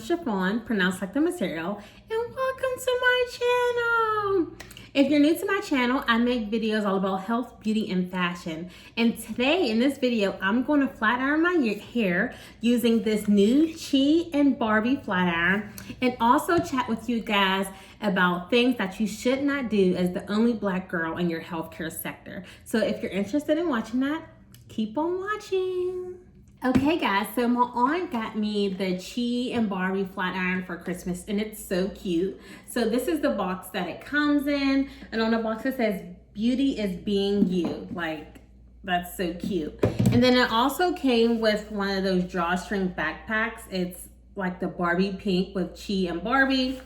Sha-Phawn, pronounced like the material, and welcome to my channel. If you're new to my channel, I make videos all about health, beauty, and fashion. And today in this video, I'm going to flat iron my hair using this new Chi and Barbie flat iron, and also chat with you guys about things that you should not do as the only Black girl in your healthcare sector. So if you're interested in watching that, keep on watching. Okay guys, so my aunt got me the Chi and Barbie flat iron for Christmas, and it's so cute. So this is the box that it comes in, and on the box it says beauty is being you. Like, that's so cute. And then it also came with one of those drawstring backpacks. It's like the Barbie pink with Chi and Barbie.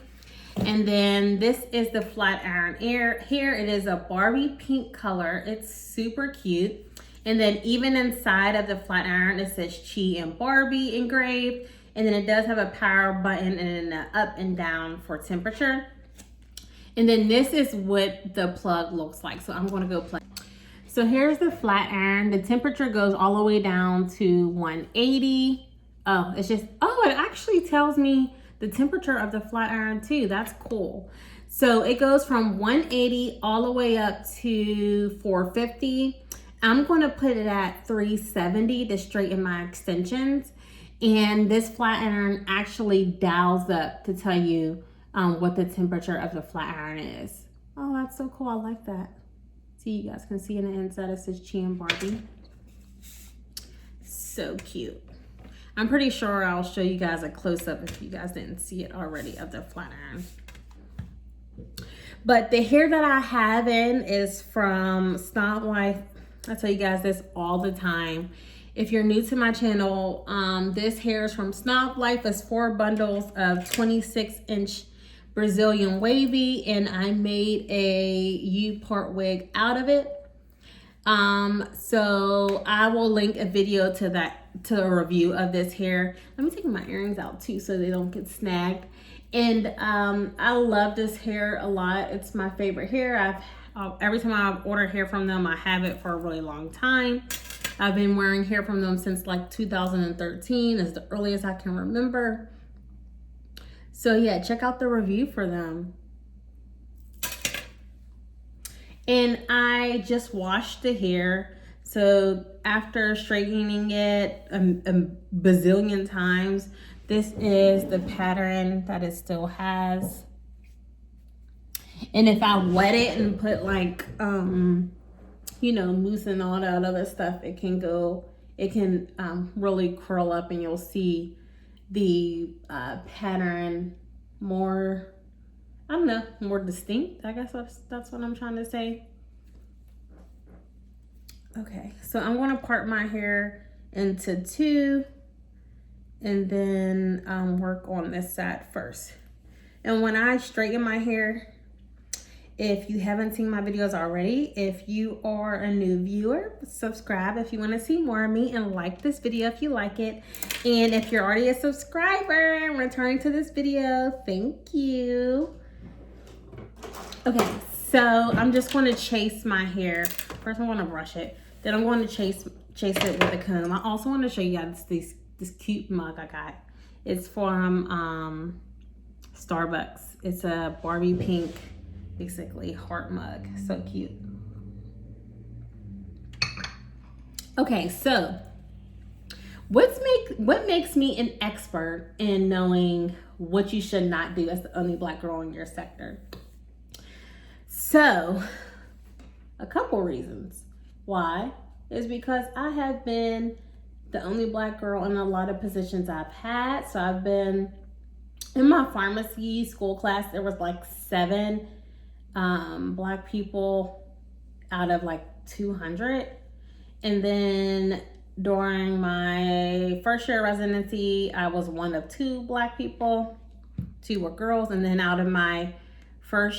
And then this is the flat iron here. It is a Barbie pink color. It's super cute. And then even inside of the flat iron, it says Chi and Barbie engraved. And then it does have a power button and an up and down for temperature. And then this is what the plug looks like. So I'm going to go plug. So here's the flat iron. The temperature goes all the way down to 180. Oh, it actually tells me the temperature of the flat iron too. That's cool. So it goes from 180 all the way up to 450. I'm going to put it at 370 to straighten my extensions. And this flat iron actually dials up to tell you what the temperature of the flat iron is. Oh, that's so cool. I like that. See, you guys can see in the inside it says Chi and Barbie. So cute. I'm pretty sure I'll show you guys a close-up if you guys didn't see it already of the flat iron. But the hair that I have in is from Snob Life. I tell you guys this all the time. If you're new to my channel, this hair is from Snob Life. It's 4 bundles of 26-inch Brazilian wavy, and I made a U-part wig out of it. So I will link a video to a review of this hair. Let me take my earrings out too so they don't get snagged. And I love this hair a lot. It's my favorite hair. Every time I order hair from them, I have it for a really long time. I've been wearing hair from them since like 2013 is the earliest I can remember. So yeah, check out the review for them. And I just washed the hair. So after straightening it a bazillion times, this is the pattern that it still has. And if I wet it and put like, you know, mousse and all that other stuff, it can really curl up, and you'll see the pattern more, I don't know, more distinct. I guess that's what I'm trying to say. Okay, so I'm going to part my hair into 2 and then work on this side first. And when I straighten my hair, if you haven't seen my videos already, if you are a new viewer, subscribe if you want to see more of me, and like this video if you like it. And if you're already a subscriber and returning to this video, thank you. Okay, so I'm just going to chase my hair. First I'm going to brush it, then I'm going to chase it with a comb. I also want to show you guys this cute mug I got. It's from Starbucks. It's a Barbie pink, basically heart mug. So cute. Okay, so what makes me an expert in knowing what you should not do as the only Black girl in your sector? So a couple reasons. Why? Is because I have been the only Black girl in a lot of positions I've had. So I've been in my pharmacy school class, there was like 7 Black people out of like 200. And then during my first year of residency, I was one of 2 Black people. 2 were girls. And then out of my my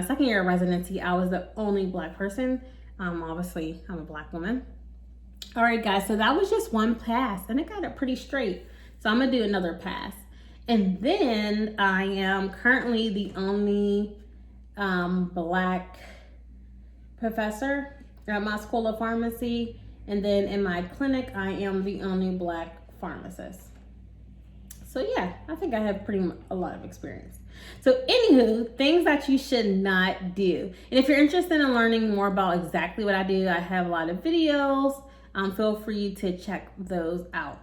second year of residency, I was the only Black person. Obviously I'm a Black woman. All right guys, so that was just one pass, and it got it pretty straight. So I'm gonna do another pass. And then I am currently the only Black professor at my school of pharmacy. And then in my clinic, I am the only Black pharmacist. So yeah, I think I have a lot of experience. So anywho, things that you should not do. And if you're interested in learning more about exactly what I do, I have a lot of videos. Feel free to check those out.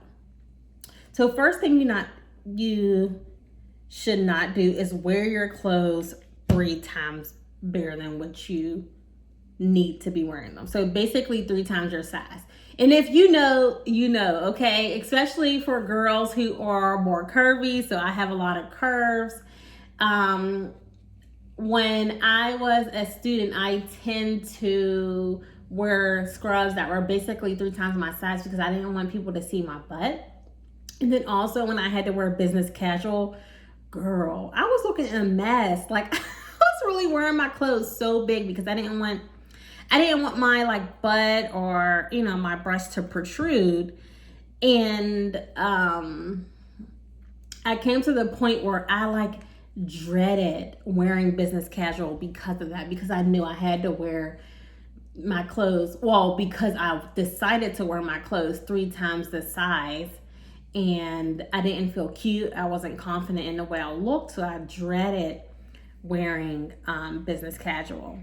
So first thing you should not do is wear your clothes 3 times bigger than what you need to be wearing them. So basically 3 times your size. And if you know, okay? Especially for girls who are more curvy. So I have a lot of curves. When I was a student, I tend to wear scrubs that were basically 3 times my size because I didn't want people to see my butt. And then also when I had to wear business casual, girl, I was looking a mess. Like I was really wearing my clothes so big because I didn't want my like butt or, you know, my breast to protrude. And I came to the point where I like dreaded wearing business casual because of that, because I knew I had to wear my clothes. Well, because I decided to wear my clothes 3 times the size and I didn't feel cute. I wasn't confident in the way I looked. So I dreaded wearing business casual.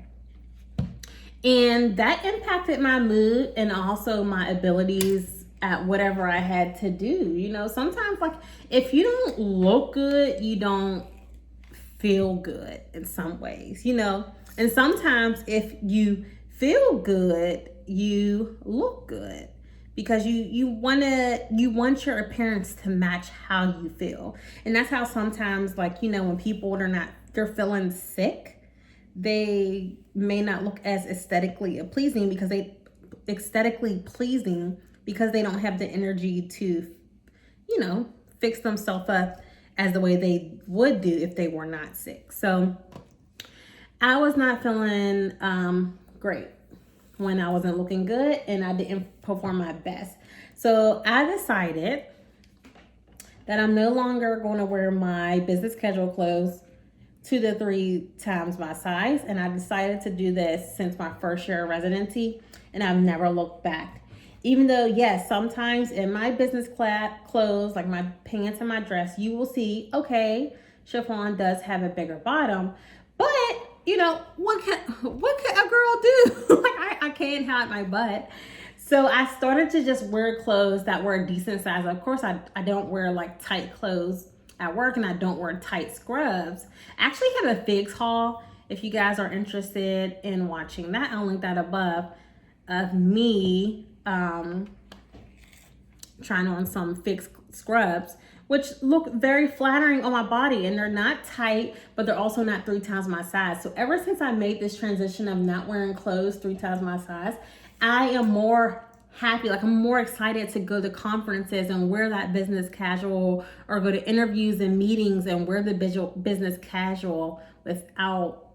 And that impacted my mood and also my abilities at whatever I had to do. You know, sometimes like if you don't look good, you don't feel good in some ways, you know. And sometimes if you feel good, you look good because you want your appearance to match how you feel. And that's how sometimes, like, you know, when people they're feeling sick, they may not look as aesthetically pleasing because they don't have the energy to, you know, fix themselves up as the way they would do if they were not sick. So I was not feeling great when I wasn't looking good and I didn't perform my best. So I decided that I'm no longer going to wear my business casual clothes 2 to 3 times my size. And I decided to do this since my first year of residency, and I've never looked back. Even though, yes, sometimes in my business clothes, like my pants and my dress, you will see, okay, Sha-Phawn does have a bigger bottom, but you know, what can a girl do? Like I can't hide my butt. So I started to just wear clothes that were a decent size. Of course, I don't wear like tight clothes at work, and I don't wear tight scrubs. I actually have a figs haul if you guys are interested in watching that. I'll link that above, of me trying on some fixed scrubs, which look very flattering on my body, and they're not tight, but they're also not 3 times my size. So ever since I made this transition of not wearing clothes 3 times my size, I am more happy. Like I'm more excited to go to conferences and wear that business casual, or go to interviews and meetings and wear the business casual without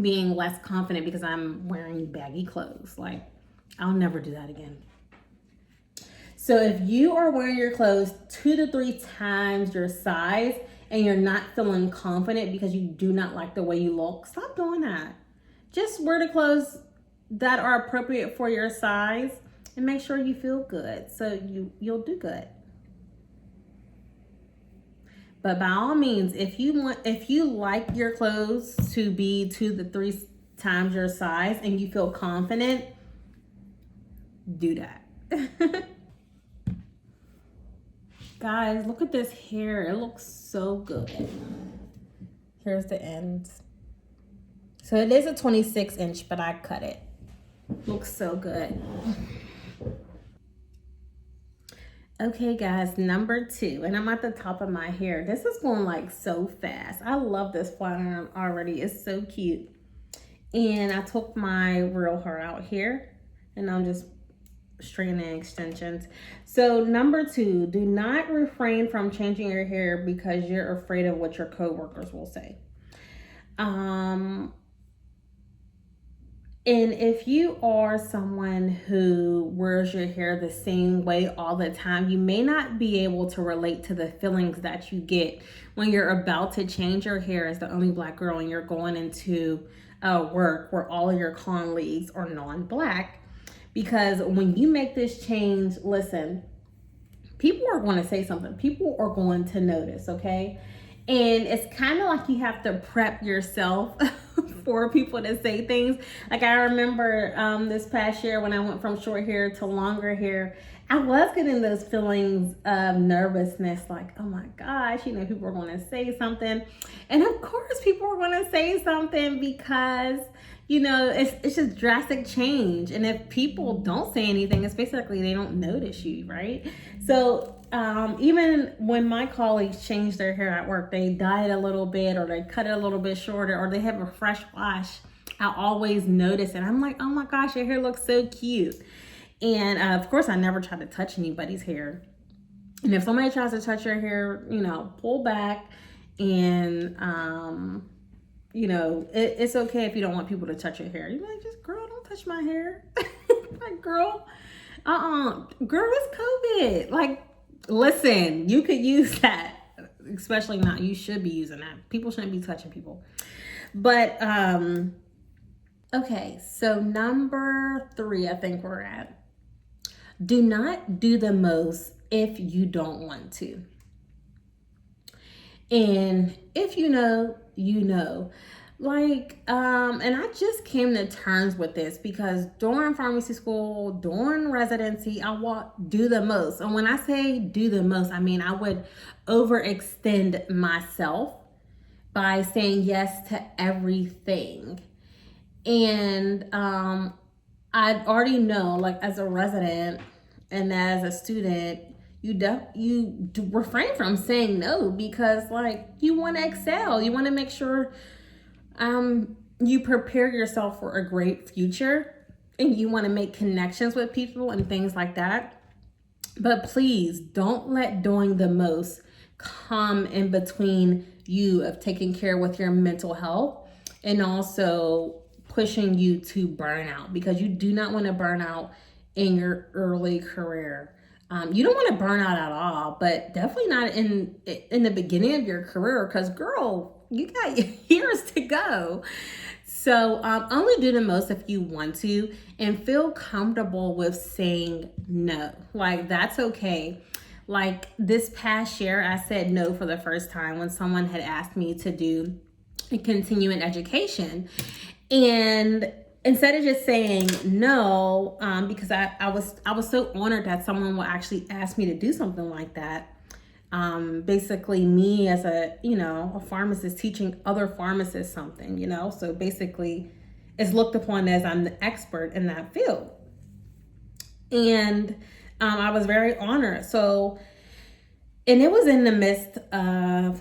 being less confident because I'm wearing baggy clothes. Like I'll never do that again. So if you are wearing your clothes 2 to 3 times your size and you're not feeling confident because you do not like the way you look, stop doing that. Just wear the clothes that are appropriate for your size and make sure you feel good, so you'll do good. But by all means, if you like your clothes to be 2 to 3 times your size and you feel confident, do that. Guys, look at this hair. It looks so good. Here's the ends. So it is a 26-inch, but I cut it. Looks so good. Okay, guys, number 2, and I'm at the top of my hair. This is going like so fast. I love this flat iron already. It's so cute. And I took my real hair out here, and I'm just straightening extensions. So number 2, do not refrain from changing your hair because you're afraid of what your coworkers will say. And if you are someone who wears your hair the same way all the time, you may not be able to relate to the feelings that you get when you're about to change your hair as the only Black girl and you're going into work where all of your colleagues are non-Black. Because when you make this change, listen, people are going to say something. People are going to notice, okay? And it's kind of like you have to prep yourself for people to say things. Like I remember this past year when I went from short hair to longer hair, I was getting those feelings of nervousness, like, oh my gosh, you know, people are going to say something. And of course people are going to say something because, you know, it's just drastic change. And if people don't say anything, it's basically they don't notice you, right? So even when my colleagues change their hair at work, they dye it a little bit or they cut it a little bit shorter or they have a fresh wash, I always notice it. I'm like, oh my gosh, your hair looks so cute. And of course, I never try to touch anybody's hair. And if somebody tries to touch your hair, you know, pull back. And, you know, it's okay if you don't want people to touch your hair. You're like, just, girl, don't touch my hair. Like, girl, girl, it's COVID. Like, listen, you could use that. Especially not, you should be using that. People shouldn't be touching people. But, okay, so number 3, I think we're at. Do not do the most if you don't want to. And if you know, you know. Like, and I just came to terms with this because during pharmacy school, during residency, I would do the most. And when I say do the most, I mean I would overextend myself by saying yes to everything. And I already know, like as a resident and as a student, you refrain from saying no because like you want to excel. You want to make sure you prepare yourself for a great future and you want to make connections with people and things like that. But please don't let doing the most come in between you of taking care with your mental health and also pushing you to burnout, because you do not want to burn out in your early career. You don't want to burn out at all, but definitely not in the beginning of your career, because girl, you got years to go. So only do the most if you want to, and feel comfortable with saying no. Like that's okay. Like this past year, I said no for the first time when someone had asked me to do a continuing education. And instead of just saying no, because I was so honored that someone would actually ask me to do something like that. Basically me as a pharmacist teaching other pharmacists something, so basically it's looked upon as I'm the expert in that field. And I was very honored. So, and it was in the midst of,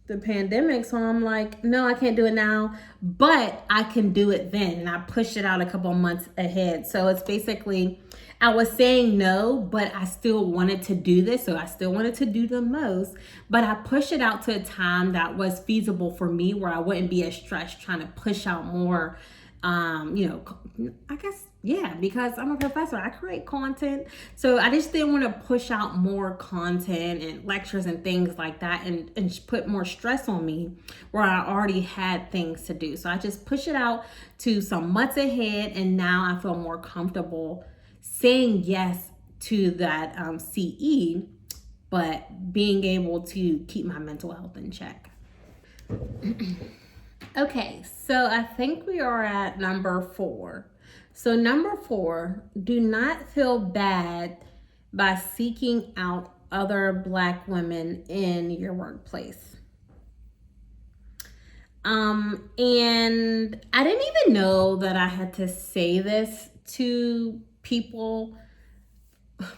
the pandemic. So I'm like, no, I can't do it now, but I can do it then. And I pushed it out a couple months ahead. So it's basically, I was saying no, but I still wanted to do this. So I still wanted to do the most, but I pushed it out to a time that was feasible for me where I wouldn't be as stressed trying to push out more, because I'm a professor, I create content. So I just didn't want to push out more content and lectures and things like that and put more stress on me where I already had things to do. So I just pushed it out to some months ahead, and now I feel more comfortable saying yes to that CE, but being able to keep my mental health in check. Okay, so I think we are at number 4. So number 4, do not feel bad by seeking out other Black women in your workplace. And I didn't even know that I had to say this to people,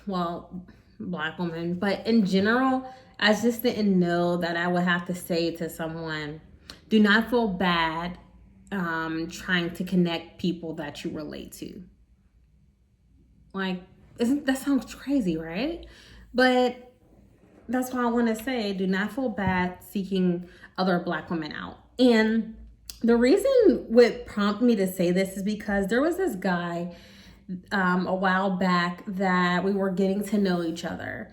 well, Black women, but in general, I just didn't know that I would have to say to someone, do not feel bad trying to connect people that you relate to. Like, that sounds crazy, right? But that's why I want to say, do not feel bad seeking other Black women out. And the reason what prompted me to say this is because there was this guy a while back that we were getting to know each other.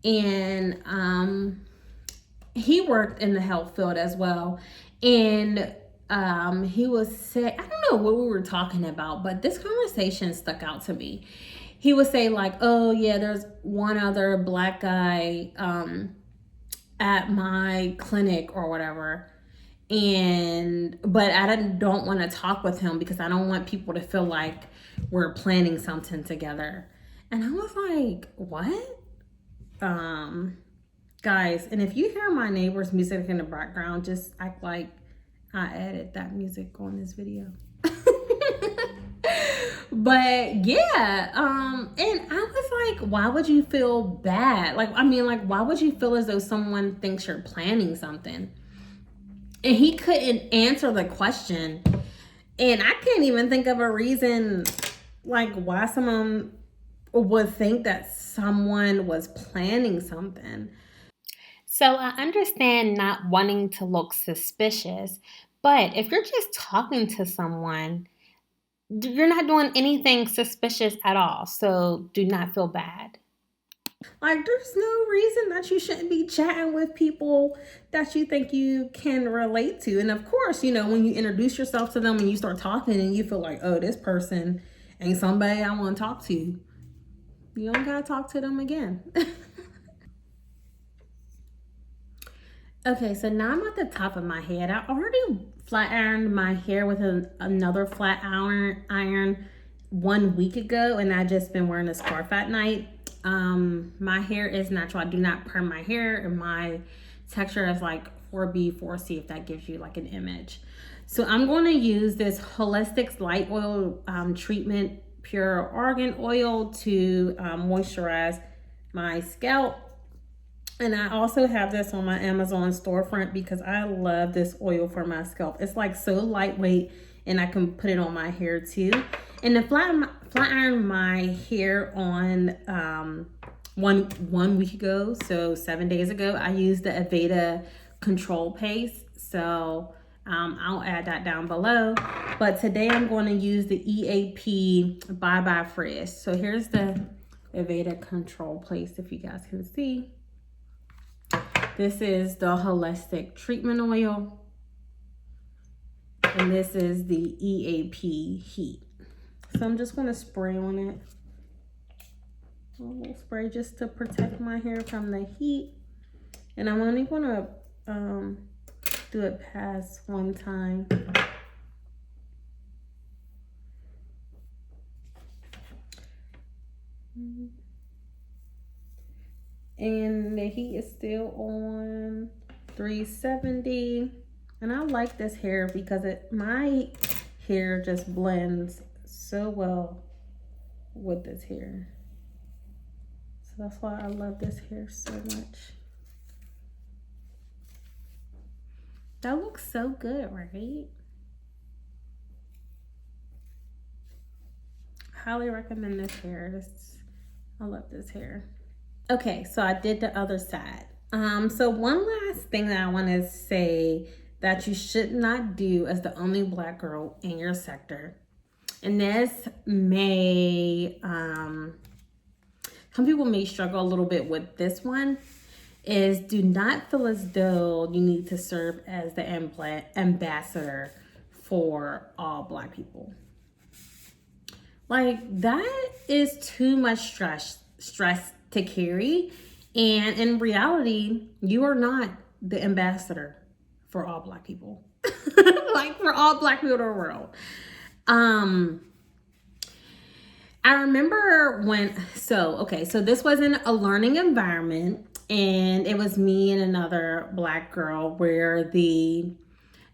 And he worked in the health field as well. And he was saying, I don't know what we were talking about, but this conversation stuck out to me. he would say like, oh yeah, there's one other black guy at my clinic or whatever. But I don't want to talk with him because I don't want people to feel like we're planning something together. And I was like, what? Guys, and if you hear my neighbor's music in the background, just act like I added that music on this video. But yeah, and I was like, why would you feel bad? Like, I mean, like, why would you feel as though someone thinks you're planning something? And he couldn't answer the question. And I can't even think of a reason, like, why someone would think that someone was planning something. So I understand not wanting to look suspicious, but if you're just talking to someone, you're not doing anything suspicious at all. So do not feel bad. Like, there's no reason that you shouldn't be chatting with people that you think you can relate to. And of course, you know, when you introduce yourself to them and you start talking and you feel like, oh, this person ain't somebody I want to talk to, you don't gotta talk to them again. Okay, so now I'm at the top of my head. I already flat ironed my hair with another flat iron 1 week ago, and I just been wearing a scarf at night. My hair is natural. I do not perm my hair, and my texture is like 4B, 4C, if that gives you like an image. So I'm going to use this Holistic Light Oil Treatment Pure Argan Oil to moisturize my scalp. And I also have this on my Amazon storefront because I love this oil for my scalp. It's like so lightweight, and I can put it on my hair too. And to flat iron my hair on one week ago, so 7 days ago, I used the Aveda Control Paste. So I'll add that down below. But today I'm going to use the EAP Bye Bye Frizz. So here's the Aveda Control Paste, if you guys can see. This is the Holistic Treatment Oil. And this is the EAP Heat. So I'm just going to spray on it. A little spray just to protect my hair from the heat. And I'm only going to do it past one time. And the heat is still on 370. And I like this hair because my hair just blends so well with this hair. So that's why I love this hair so much. That looks so good, right? Highly recommend this hair. I love this hair. Okay, so I did the other side. So one last thing that I want to say that you should not do as the only Black girl in your sector. And this may, some people may struggle a little bit with this one, is do not feel as though you need to serve as the ambassador for all Black people. Like, that is too much stress to carry. And in reality, you are not the ambassador for all Black people. Like, for all Black people in the world. I remember so this was in a learning environment, and it was me and another Black girl where the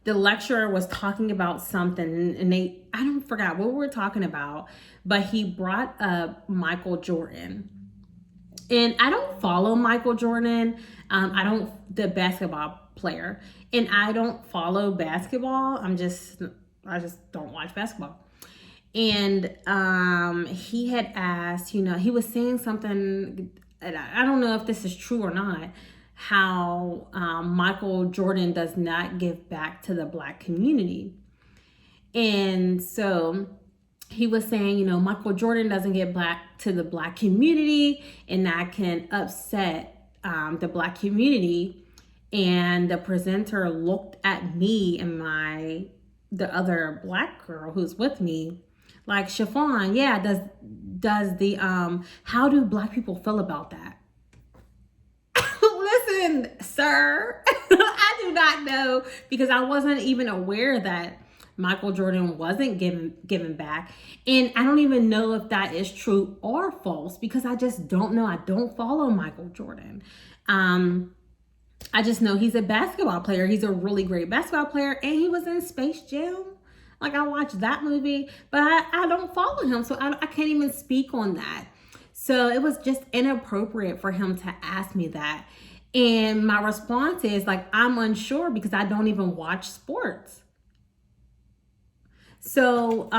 lecturer was talking about something, and I don't forget what we were talking about, but he brought up Michael Jordan. And I don't follow Michael Jordan. The basketball player, and I don't follow basketball. I just don't watch basketball. And he had asked, he was saying something, and I don't know if this is true or not, how Michael Jordan does not give back to the Black community. And so he was saying, Michael Jordan doesn't give back to the Black community, and that can upset the Black community. And the presenter looked at me and the other Black girl who's with me, Like Sha-Phawn, yeah, does the how do black people feel about that? Listen, sir, I do not know, because I wasn't even aware that Michael Jordan wasn't given back. And I don't even know if that is true or false, because I just don't know. I don't follow Michael Jordan. I just know he's a basketball player. He's a really great basketball player, and he was in Space Jam. Like, I watched that movie, but I don't follow him, so I can't even speak on that. So it was just inappropriate for him to ask me that. And my response is, like, I'm unsure because I don't even watch sports. So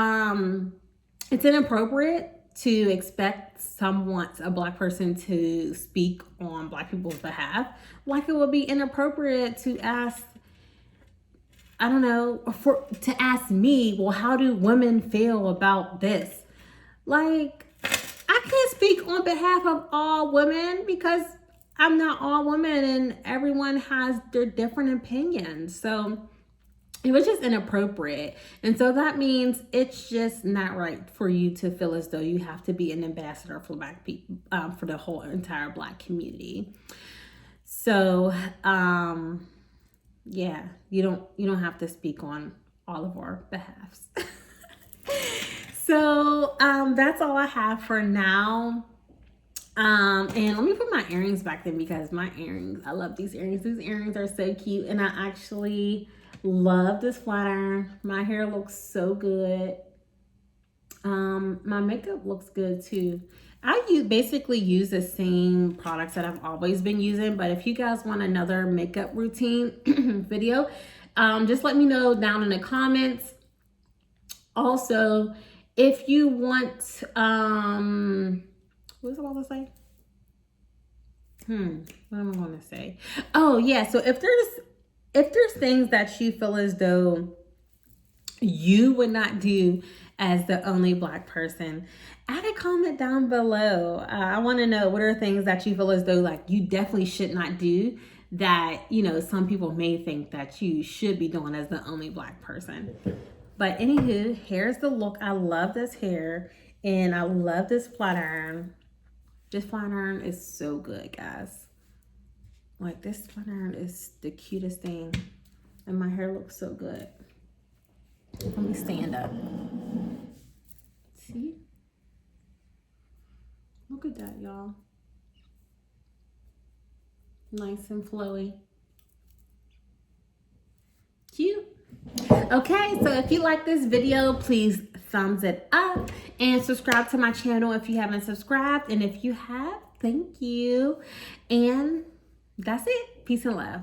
it's inappropriate to expect a black person to speak on black people's behalf. Like, it would be inappropriate to ask, I don't know, to ask me, well, how do women feel about this? Like, I can't speak on behalf of all women because I'm not all women and everyone has their different opinions. So it was just inappropriate. And so that means it's just not right for you to feel as though you have to be an ambassador for black people, for the whole entire black community. So, yeah, you don't have to speak on all of our behalves. So that's all I have for now. And let me put my earrings back in, because my earrings, I love these earrings. These earrings are so cute, and I actually love this flat iron. My hair looks so good. My makeup looks good too. I basically use the same products that I've always been using, but if you guys want another makeup routine video, just let me know down in the comments. Also, if you want, what was I about to say? What am I going to say? Oh yeah, so if there's things that you feel as though you would not do as the only black person, add a comment down below. I want to know, what are things that you feel as though, like, you definitely should not do that, you know, some people may think that you should be doing as the only black person. But anywho, here's the look. I love this hair, and I love this flat iron. This flat iron is so good, guys. Like, this flat iron is the cutest thing, and my hair looks so good. Let me stand up. See? Look at that, y'all. Nice and flowy. Cute. Okay, so if you like this video, please thumbs it up and subscribe to my channel if you haven't subscribed. And if you have, thank you. And that's it. Peace and love.